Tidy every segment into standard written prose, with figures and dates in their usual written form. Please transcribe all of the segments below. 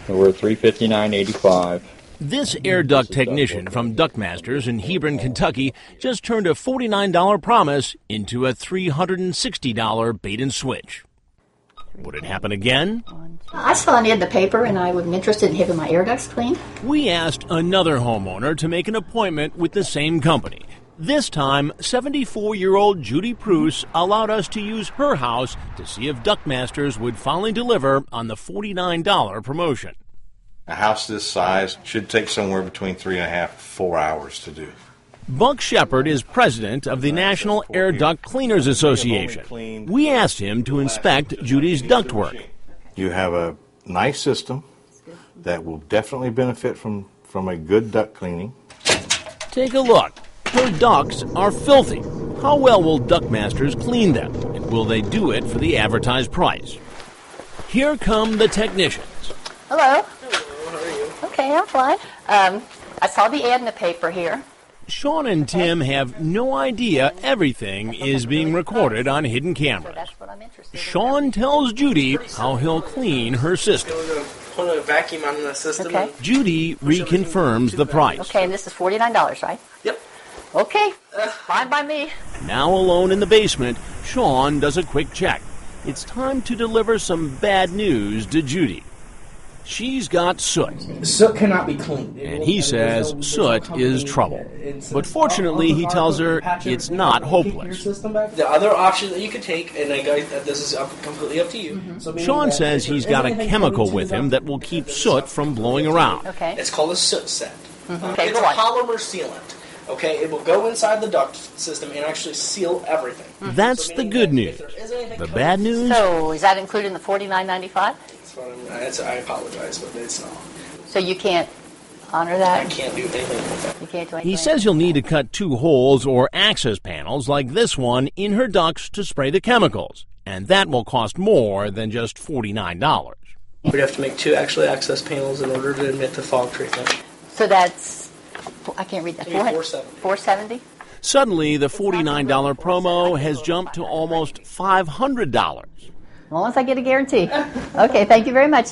We're $359.85. This air duct technician from Ductmasters in Hebron, Kentucky, just turned a $49 promise into a $360 bait and switch. Would it happen again? I saw an ad in the paper and I was interested in having my air ducts cleaned. We asked another homeowner to make an appointment with the same company. This time, 74-year-old Judy Pruce allowed us to use her house to see if Ductmasters would finally deliver on the $49 promotion. A house this size should take somewhere between 3.5 to 4 hours to do. Buck Shepard is president of the National Air Duct Cleaners Association. We asked him to inspect Judy's ductwork. You have a nice system that will definitely benefit from a good duct cleaning. Take a look. Her ducts are filthy. How well will Ductmasters clean them? And will they do it for the advertised price? Here come the technicians. Hello. Hello, how are you? Okay, I'm fine. I saw the ad in the paper here. Sean and Tim have no idea everything is being recorded on hidden cameras. That's what I'm interested in. Sean tells Judy how he'll clean her system. We're going to put a vacuum on the system. Okay. Judy reconfirms the price. Okay, and this is $49, right? Yep. Okay, fine by me. Now alone in the basement, Sean does a quick check. It's time to deliver some bad news to Judy. She's got soot. Soot cannot be cleaned. And he says soot is trouble. But fortunately, he tells her it's not hopeless. The other option that you could take, and this is completely up to you. Sean says he's got a chemical with him that will keep soot from blowing around. Okay. It's called a soot set. Okay, It's go a on. polymer sealant. Okay, it will go inside the duct system and actually seal everything. That's the good news. The bad news? So, is that included in the $49.95? I apologize, but it's not. So you can't honor that? I can't do anything with that. You can't do anything? He says you'll need to cut 2 holes or access panels like this one in her ducts to spray the chemicals. And that will cost more than just $49. We'd have to make 2 actually access panels in order to admit the fog treatment. So that's, I can't read that. $470. $470? Suddenly, the $49 promo has jumped to almost $500. As long as I get a guarantee. Okay, thank you very much.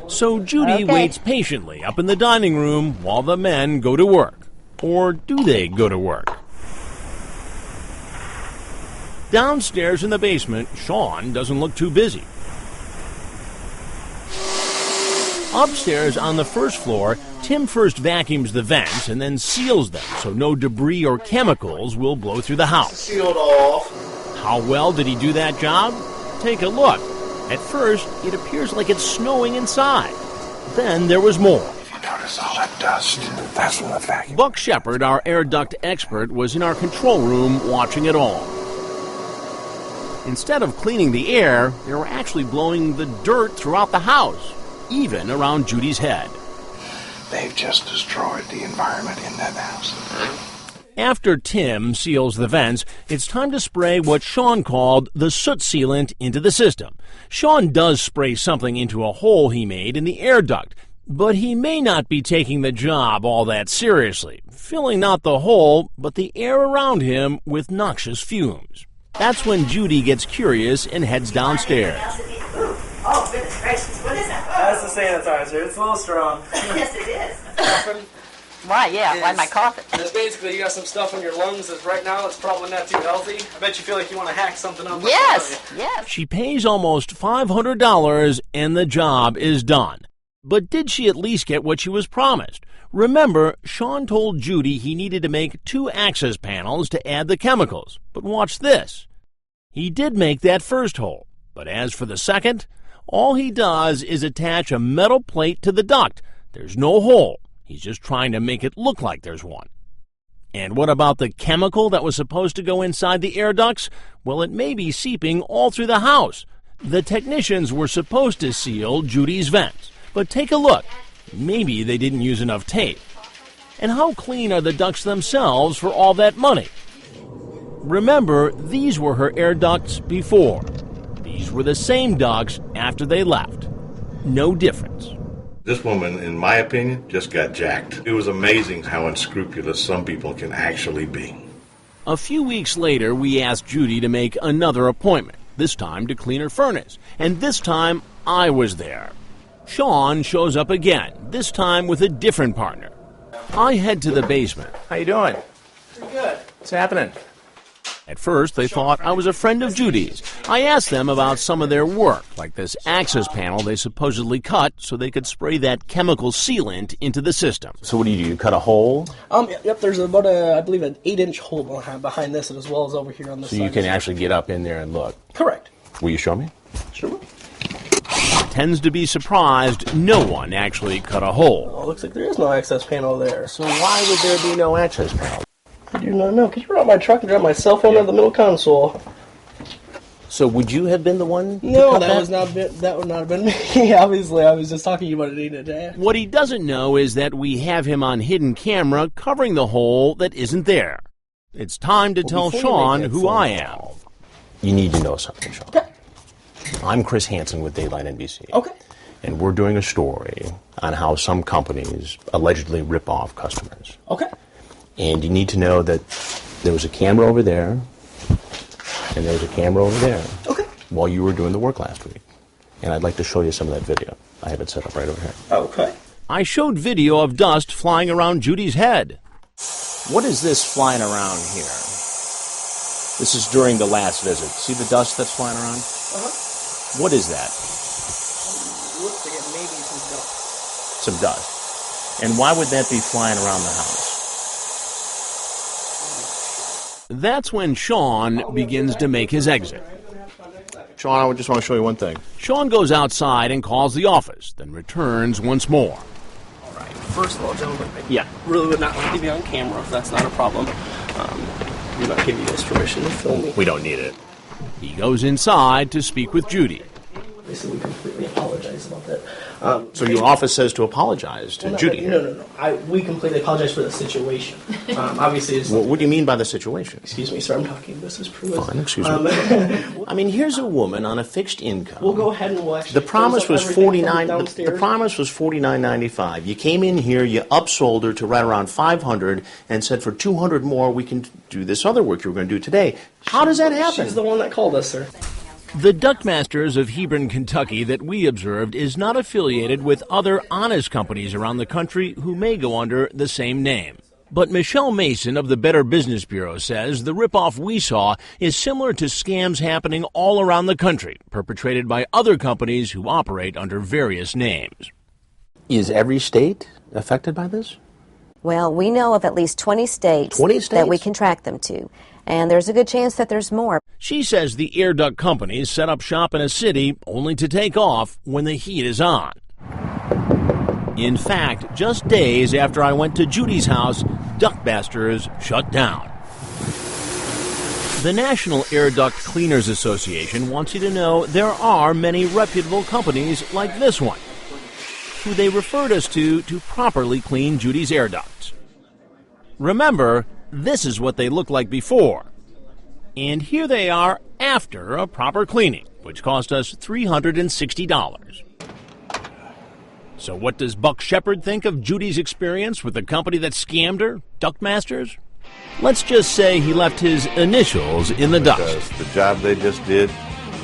So Judy Okay. waits patiently up in the dining room while the men go to work. Or do they go to work? Downstairs in the basement, Sean doesn't look too busy. Upstairs on the first floor, Tim first vacuums the vents and then seals them so no debris or chemicals will blow through the house. Sealed off. How well did he do that job? Take a look. At first, it appears like it's snowing inside. Then there was more. If you notice all that dust, that's from the vacuum. Buck Shepard, our air duct expert, was in our control room watching it all. Instead of cleaning the air, they were actually blowing the dirt throughout the house, even around Judy's head. They've just destroyed the environment in that house. After Tim seals the vents, it's time to spray what Sean called the soot sealant into the system. Sean does spray something into a hole he made in the air duct, but he may not be taking the job all that seriously, filling not the hole, but the air around him with noxious fumes. That's when Judy gets curious and heads downstairs. Oh, goodness gracious, what is that? That's the sanitizer. It's a little strong. Yes, it is. Why, yeah, why am I coughing? It's basically you got some stuff in your lungs that right now it's probably not too healthy. I bet you feel like you want to hack something up. Yes, yes. She pays almost $500 and the job is done. But did she at least get what she was promised? Remember, Sean told Judy he needed to make 2 access panels to add the chemicals. But watch this. He did make that first hole. But as for the second, all he does is attach a metal plate to the duct. There's no hole. He's just trying to make it look like there's one. And what about the chemical that was supposed to go inside the air ducts? Well, it may be seeping all through the house. The technicians were supposed to seal Judy's vents. But take a look. Maybe they didn't use enough tape. And how clean are the ducts themselves for all that money? Remember, these were her air ducts before. These were the same ducts after they left. No difference. This woman, in my opinion, just got jacked. It was amazing how unscrupulous some people can actually be. A few weeks later, we asked Judy to make another appointment, this time to clean her furnace. And this time, I was there. Sean shows up again, this time with a different partner. I head to the basement. How you doing? Pretty good. What's happening? At first, they thought I was a friend of Judy's. I asked them about some of their work, like this access panel they supposedly cut so they could spray that chemical sealant into the system. So what do? You cut a hole Yep, there's about I believe an 8-inch hole behind this as well as over here on this so side. you can actually get up in there and look. Correct. Will you show me? Sure. Tends to be surprised no one actually cut a hole. Oh, looks like there is no access panel there. So why would there be no access panel? I do not know. Could you run out my truck and drop my cell phone on the middle console? So would you have been the one? No, that would not have been me. Obviously, I was just talking about it in a day. What he doesn't know is that we have him on hidden camera covering the hole that isn't there. It's time to tell Sean who I am. You need to know something, Sean. Okay. I'm Chris Hanson with Daylight NBC. Okay. And we're doing a story on how some companies allegedly rip off customers. Okay. And you need to know that there was a camera over there, and there was a camera over there. Okay. While you were doing the work last week. And I'd like to show you some of that video. I have it set up right over here. Okay. I showed video of dust flying around Judy's head. What is this flying around here? This is during the last visit. See the dust that's flying around? Uh-huh. What is that? Looks like it may be some dust. Some dust. And why would that be flying around the house? That's when Sean begins to make his exit. Sean, I just want to show you one thing. Sean goes outside and calls the office, then returns once more. All right. First of all, gentlemen, Yeah. I really would not like to be on camera if that's not a problem. Do not give you guys permission to film me. We don't need it. He goes inside to speak with Judy. Obviously, we completely apologize about that. So your office says to apologize to Judy. No. We completely apologize for the situation. Obviously, it's... What do you mean by the situation? Excuse me, sir, I'm talking business privilege. Fine, excuse me. I mean, here's a woman on a fixed income. We'll go ahead and we'll actually... The promise was $49. The The promise was $49.95. You came in here, you upsold her to right around $500, and said for $200 more we can do this other work you were going to do today. How does that happen? She's the one that called us, sir. The Duckmasters of Hebron, Kentucky that we observed is not affiliated with other honest companies around the country who may go under the same name. But Michelle Mason of the Better Business Bureau says the ripoff we saw is similar to scams happening all around the country, perpetrated by other companies who operate under various names. Is every state affected by this? Well, we know of at least 20 states, 20 states? that we can track them to. And there's a good chance that there's more. She says the Air Duct companies set up shop in a city only to take off when the heat is on. In fact, just days after I went to Judy's house, Duckmasters shut down. The National Air Duct Cleaners Association wants you to know there are many reputable companies like this one, who they referred us to properly clean Judy's air ducts. Remember, this is what they looked like before. And here they are after a proper cleaning, which cost us $360. So what does Buck Shepard think of Judy's experience with the company that scammed her, Duckmasters? Let's just say he left his initials in the dust. Because the job they just did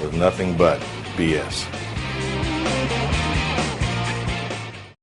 was nothing but BS.